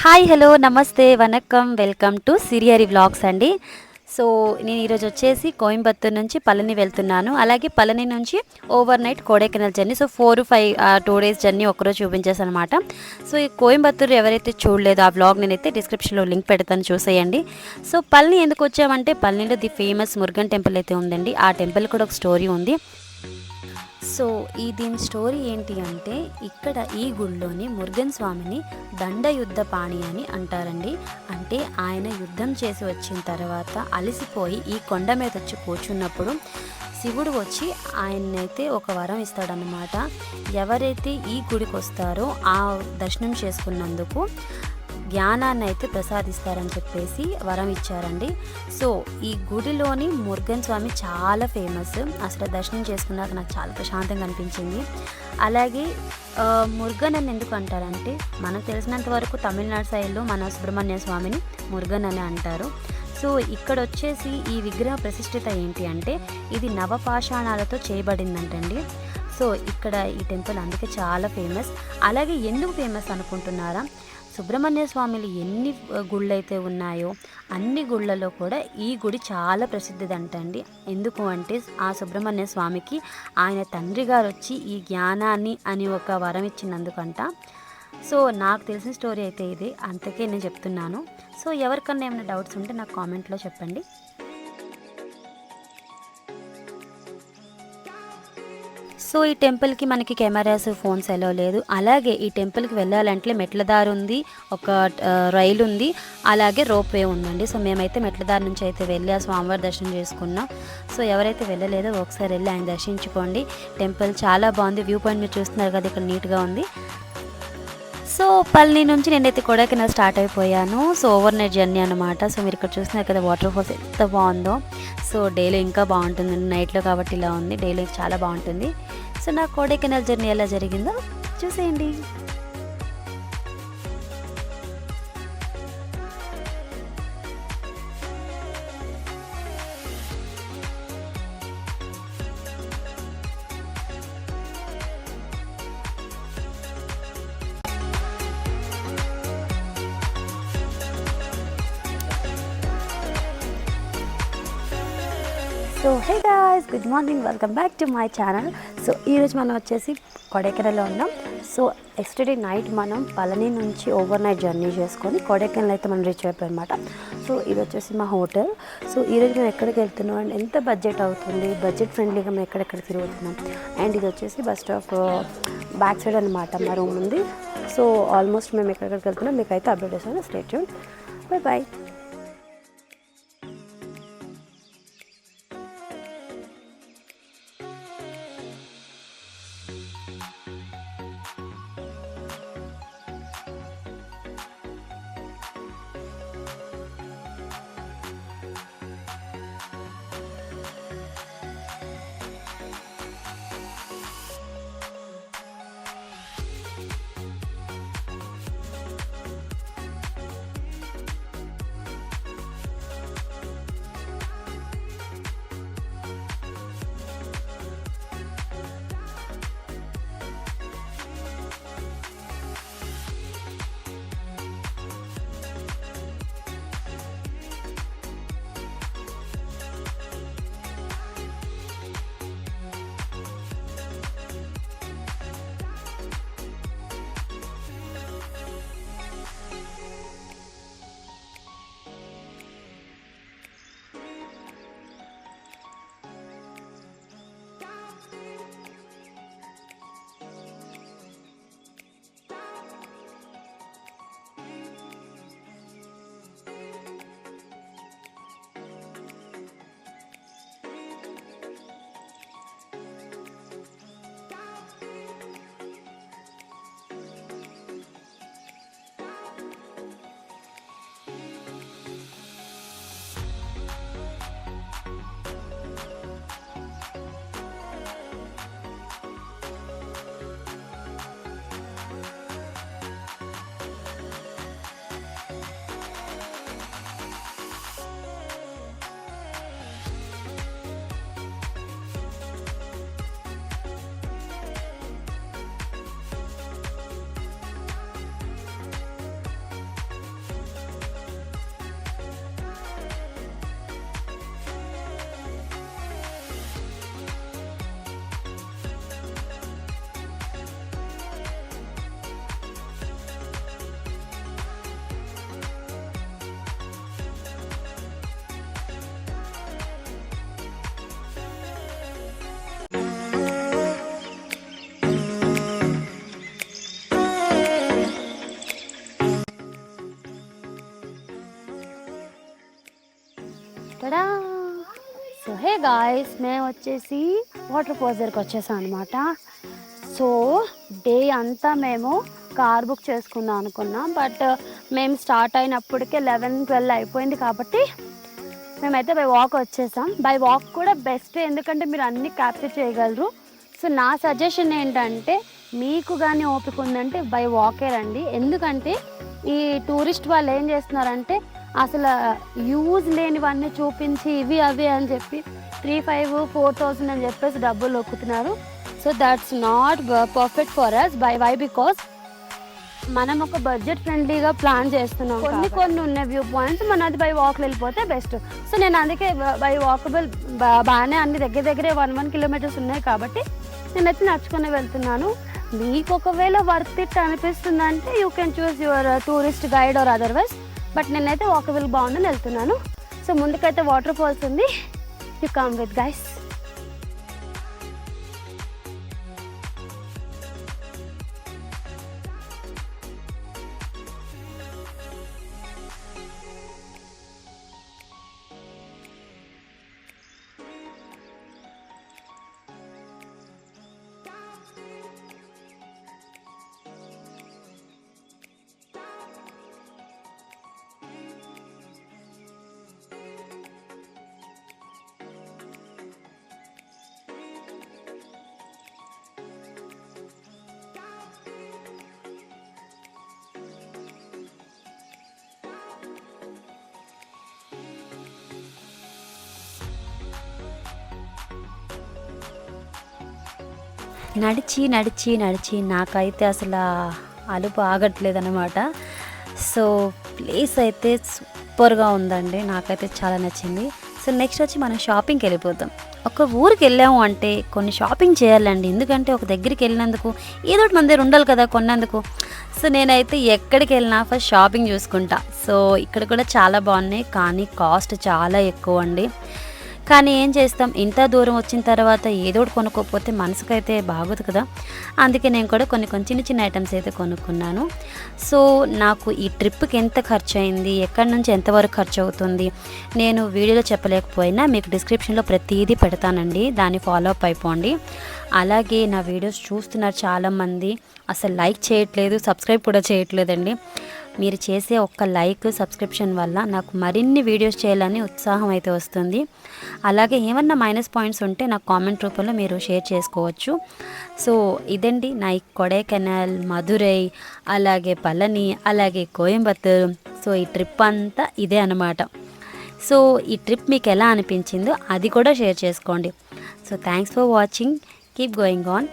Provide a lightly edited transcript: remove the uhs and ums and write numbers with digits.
Hi hello నమస్తే vanakkam welcome to సిరిహరి vlogs అండి. So నేను ఈరోజు వచ్చేసి కోయంబత్తూర్ నుంచి పళని వెళ్తున్నాను. అలాగే పళని నుంచి over night Kodaikanal journey. So 4-5 2 days journey ఒకరోజు చూపించేసాను అనమాట. సో ఈ కోయంబత్తూర్ ఎవరైతే చూడలేదో ఆ వ్లాగ్ నేనైతే డిస్క్రిప్షన్లో లింక్ పెడతాను, చూసేయండి. సో పళని ఎందుకు వచ్చామంటే పళనిలో ది ఫేమస్ మురుగన్ టెంపుల్ అయితే ఉందండి. ఆ టెంపుల్ కూడా ఒక స్టోరీ ఉంది. సో దీని స్టోరీ ఏంటి అంటే, ఇక్కడ ఈ గుడిలోని మురుగన్ స్వామిని దండయుద్ధ పాణి అని అంటారండి. అంటే ఆయన యుద్ధం చేసి వచ్చిన తర్వాత అలసిపోయి ఈ కొండ మీద వచ్చి కూర్చున్నప్పుడు శివుడు వచ్చి ఆయన్నైతే ఒక వరం ఇస్తాడనమాట. ఎవరైతే ఈ గుడికి వస్తారో ఆ దర్శనం చేసుకున్నందుకు జ్ఞానాన్ని అయితే ప్రసాదిస్తారని చెప్పేసి వరం ఇచ్చారండి. సో ఈ గుడిలోని మురుగన్ స్వామి చాలా ఫేమస్. అసలు దర్శనం చేసుకున్నాక నాకు చాలా ప్రశాంతంగా అనిపించింది. అలాగే మురుగన్ అని ఎందుకు అంటారంటే, మనకు తెలిసినంత వరకు తమిళనాడు సైడ్లో మన సుబ్రహ్మణ్య స్వామిని మురుగన్ అని అంటారు. సో ఇక్కడ వచ్చేసి ఈ విగ్రహ ప్రతిష్ఠిత ఏంటి అంటే, ఇది నవపాషాణాలతో చేయబడిందంటండి. సో ఇక్కడ ఈ టెంపుల్ అందుకే చాలా ఫేమస్. అలాగే ఎందుకు ఫేమస్ అనుకుంటున్నారా? సుబ్రహ్మణ్య స్వామిలు ఎన్ని గుళ్ళు అయితే ఉన్నాయో అన్ని గుళ్ళలో కూడా ఈ గుడి చాలా ప్రసిద్ధిదంటండి. ఎందుకు అంటే, ఆ సుబ్రహ్మణ్య స్వామికి ఆయన తండ్రి గారు వచ్చి ఈ జ్ఞానాన్ని అని ఒక వరం ఇచ్చినందుకంట. సో నాకు తెలిసిన స్టోరీ అయితే ఇది, అంతకే నేను చెప్తున్నాను. సో ఎవరికన్నా ఏమైనా డౌట్స్ ఉంటే నాకు కామెంట్లో చెప్పండి. సో ఈ టెంపుల్కి మనకి కెమెరాస్, ఫోన్స్ ఎలా లేదు. అలాగే ఈ టెంపుల్కి వెళ్ళాలంటే మెట్ల దారి ఉంది, ఒక రైలు ఉంది, అలాగే రోప్ వే ఉందండి. సో మేమైతే మెట్ల దారి నుంచి అయితే వెళ్ళి ఆ స్వామివారి దర్శనం చేసుకున్నాం. సో ఎవరైతే వెళ్ళలేదో ఒకసారి వెళ్ళి ఆయన దర్శించుకోండి. టెంపుల్ చాలా బాగుంది. వ్యూ పాయింట్ మీరు చూస్తున్నారు కదా, ఇక్కడ నీట్గా ఉంది. సో పళని నుంచి నేనైతే కొడైకెనాల్ స్టార్ట్ అయిపోయాను. సో ఓవర్ నైట్ జర్నీ అనమాట. సో మీరు ఇక్కడ చూస్తున్నారు కదా వాటర్ ఫాల్స్ ఎంత బాగుందో. సో డేలో ఇంకా బాగుంటుంది, నైట్లో కాబట్టి ఇలా ఉంది, డేలో చాలా బాగుంటుంది. సో నా కొడైకెనాల్ జర్నీ ఎలా జరిగిందో చూసేయండి. So hey guys, good morning, welcome back to my channel. So ఈరోజు మనం వచ్చేసి కొడైకెనాల్లో ఉన్నాం. సో ఎస్టర్డే నైట్ మనం పళని నుంచి ఓవర్ నైట్ జర్నీ చేసుకొని కొడైకెనాల్ అయితే మనం రీచ్ అయిపోయాం అనమాట. సో ఇది వచ్చేసి మా హోటల్. సో ఈరోజు మేము ఎక్కడికి వెళ్తున్నాం అండ్ ఎంత బడ్జెట్ అవుతుంది, బడ్జెట్ ఫ్రెండ్లీగా మేము ఎక్కడెక్కడ తిరుగుతున్నాం. అండ్ ఇది వచ్చేసి బస్ స్టాప్ బ్యాక్ సైడ్ అనమాట మా రూమ్ ఉంది. సో ఆల్మోస్ట్ మేము ఎక్కడికి వెళ్తున్నాం మీకు అయితే అప్డేట్ చేస్తాను. Stay tune. Bye bye. So hey guys, మేము వచ్చేసి వాటర్ ఫాల్స్ దగ్గరికి వచ్చేసాం అనమాట. సో డే అంతా మేము కార్ బుక్ చేసుకుందాం అనుకున్నాం, బట్ మేము స్టార్ట్ అయినప్పటికే 11-12 అయిపోయింది. కాబట్టి మేమైతే బై వాక్ వచ్చేసాం. బై వాక్ కూడా బెస్ట్, ఎందుకంటే మీరు అన్నీ క్యాప్చర్ చేయగలరు. సో నా సజెషన్ ఏంటంటే, మీకు కానీ ఓపిక ఉందంటే బై వాకే రండి. ఎందుకంటే ఈ టూరిస్ట్ వాళ్ళు ఏం చేస్తున్నారంటే అసలు యూజ్ లేనివన్నీ చూపించి ఇవి అవి అని చెప్పి 3,500-4,000 అని చెప్పేసి డబ్బులు నొక్కుతున్నారు. So that's not perfect for us. Why because మనం ఒక బడ్జెట్ ఫ్రెండ్లీగా ప్లాన్ చేస్తున్నాం. కొన్ని ఉన్న వ్యూ పాయింట్స్ మన అది బై వాక్ వెళ్ళిపోతే బెస్ట్. సో నేను అందుకే బై వాకబుల్ బాగానే అన్ని దగ్గరే 1 కిలోమీటర్స్ ఉన్నాయి కాబట్టి నేనైతే నడుచుకుని వెళ్తున్నాను. మీకు ఒకవేళ వర్త్ ఇట్ అనిపిస్తుందంటే you can choose your tourist guide or otherwise, but నేనైతే వాకబుల్ బాగుందని వెళ్తున్నాను. సో ముందుకైతే వాటర్ ఫాల్స్ ఉంది, యూ కమ్ విత్ గైస్. నడిచి నడిచి నడిచి నాకైతే అసలు అలుపు ఆగట్లేదన్నమాట. సో ప్లేస్ అయితే సూపర్గా ఉందండి, నాకైతే చాలా నచ్చింది. సో నెక్స్ట్ వచ్చి మనం షాపింగ్కి వెళ్ళిపోతాం. ఒక ఊరికి వెళ్ళాము అంటే కొన్ని షాపింగ్ చేయాలండి, ఎందుకంటే ఒక దగ్గరికి వెళ్ళినందుకు ఏదో ఒకటి మన దగ్గర ఉండాలి కదా కొన్నందుకు. సో నేనైతే ఎక్కడికి వెళ్ళినా ఫస్ట్ షాపింగ్ చూసుకుంటా. సో ఇక్కడ కూడా చాలా బాగున్నాయి, కానీ కాస్ట్ చాలా ఎక్కువ అండి. కానీ ఏం చేస్తాం, ఇంత దూరం వచ్చిన తర్వాత ఏదో ఒకటి కొనుక్కోకపోతే మనసుకైతే బాగోదు కదా. అందుకే నేను కూడా కొన్ని చిన్న చిన్న ఐటమ్స్ అయితే కొనుక్కున్నాను. సో నాకు ఈ ట్రిప్కి ఎంత ఖర్చు అయింది, ఎక్కడి నుంచి ఎంతవరకు ఖర్చు అవుతుంది నేను వీడియోలో చెప్పలేకపోయినా మీకు డిస్క్రిప్షన్లో ప్రతిదీ పెడతానండి, దాన్ని ఫాలో అప్ అయిపోండి. అలాగే నా వీడియోస్ చూస్తున్నారు చాలామంది, అసలు లైక్ చేయట్లేదు, సబ్స్క్రైబ్ కూడా చేయట్లేదండి. మీరు చేసే ఒక్క లైక్ సబ్స్క్రిప్షన్ వల్ల నాకు మరిన్ని వీడియోస్ చేయాలని ఉత్సాహం అయితే వస్తుంది. అలాగే ఏమన్నా మైనస్ పాయింట్స్ ఉంటే నాకు కామెంట్ రూపంలో మీరు షేర్ చేసుకోవచ్చు. సో ఇదండి నా ఈ కొడైకెనాల్, మధురై, అలాగే పళని, అలాగే కోయంబత్తూర్. సో ఈ ట్రిప్ అంతా ఇదే అన్నమాట. సో ఈ ట్రిప్ మీకు ఎలా అనిపించిందో అది కూడా షేర్ చేసుకోండి. So thanks for watching, keep going on.